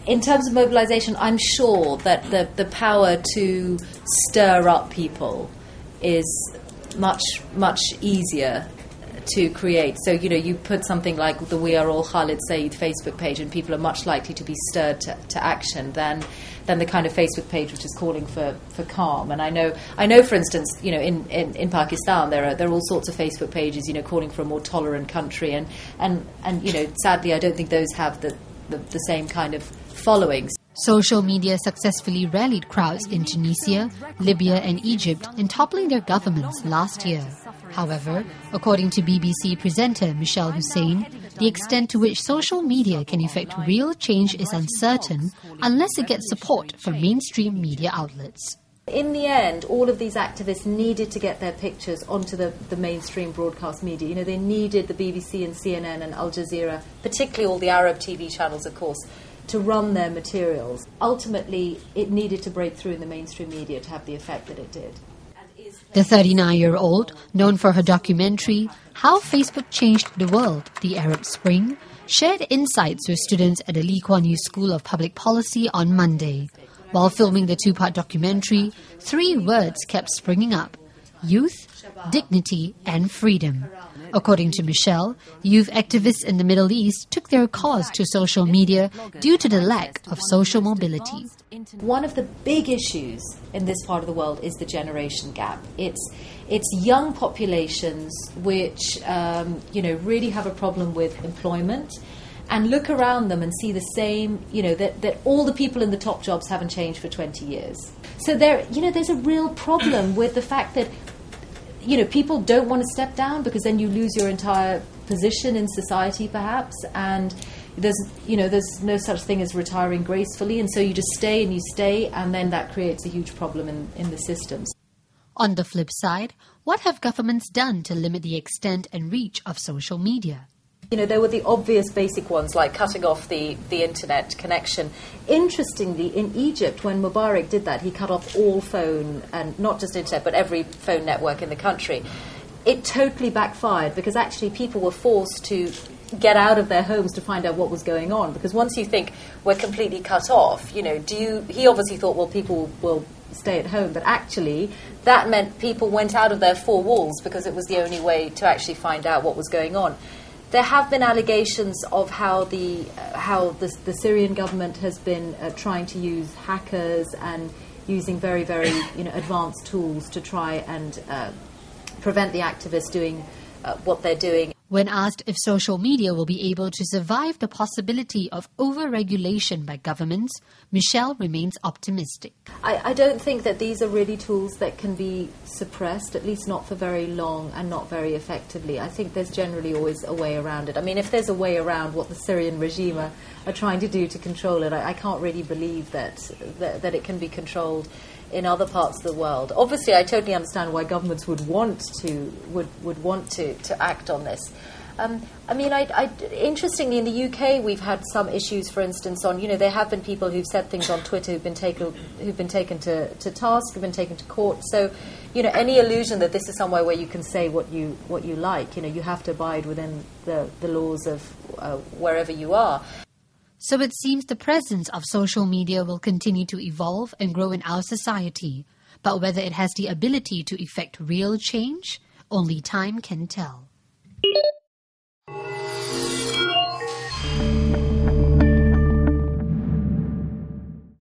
In terms of mobilisation, I'm sure that the power to stir up people is much, much easier to create. So, you put something like the We Are All Khalid Saeed Facebook page, and people are much likely to be stirred to action than the kind of Facebook page which is calling for calm. And I know, for instance, in Pakistan there are all sorts of Facebook pages, calling for a more tolerant country, and sadly I don't think those have the same kind of followings. Social media successfully rallied crowds in Tunisia, Libya and Egypt in toppling their governments last year. However, according to BBC presenter Michelle Hussein, the extent to which social media can effect real change is uncertain unless it gets support from mainstream media outlets. In the end, all of these activists needed to get their pictures onto the mainstream broadcast media. They needed the BBC and CNN and Al Jazeera, particularly all the Arab TV channels, of course, to run their materials. Ultimately, it needed to break through in the mainstream media to have the effect that it did. The 39-year-old, known for her documentary, How Facebook Changed the World, The Arab Spring, shared insights with students at the Lee Kuan Yew School of Public Policy on Monday. While filming the two-part documentary, 3 words kept springing up: youth, dignity and freedom. According to Michelle, youth activists in the Middle East took their cause to social media due to the lack of social mobility. One of the big issues in this part of the world is the generation gap. It's young populations which really have a problem with employment, and look around them and see the same, that all the people in the top jobs haven't changed for 20 years. So there's a real problem with the fact that people don't want to step down, because then you lose your entire position in society, perhaps, and there's no such thing as retiring gracefully, and so you just stay, and then that creates a huge problem in the systems. On the flip side, what have governments done to limit the extent and reach of social media? There were the obvious basic ones, like cutting off the internet connection. Interestingly, in Egypt, when Mubarak did that, he cut off all phone, and not just internet, but every phone network in the country. It totally backfired, because actually people were forced to get out of their homes to find out what was going on. Because once you think we're completely cut off, he obviously thought, well, people will stay at home, but actually that meant people went out of their 4 walls, because it was the only way to actually find out what was going on. There have been allegations of how the Syrian government has been trying to use hackers and using very, very advanced tools to try and prevent the activists doing what they're doing. When asked if social media will be able to survive the possibility of over-regulation by governments, Michelle remains optimistic. I don't think that these are really tools that can be suppressed, at least not for very long and not very effectively. I think there's generally always a way around it. I mean, if there's a way around what the Syrian regime are trying to do to control it, I can't really believe that it can be controlled in other parts of the world. Obviously, I totally understand why governments would want to act on this. Interestingly, in the UK, we've had some issues. For instance, on there have been people who've said things on Twitter who've been taken to task, who've been taken to court. So, any illusion that this is somewhere where you can say what you like, you have to abide within the laws of wherever you are. So it seems the presence of social media will continue to evolve and grow in our society. But whether it has the ability to effect real change, only time can tell.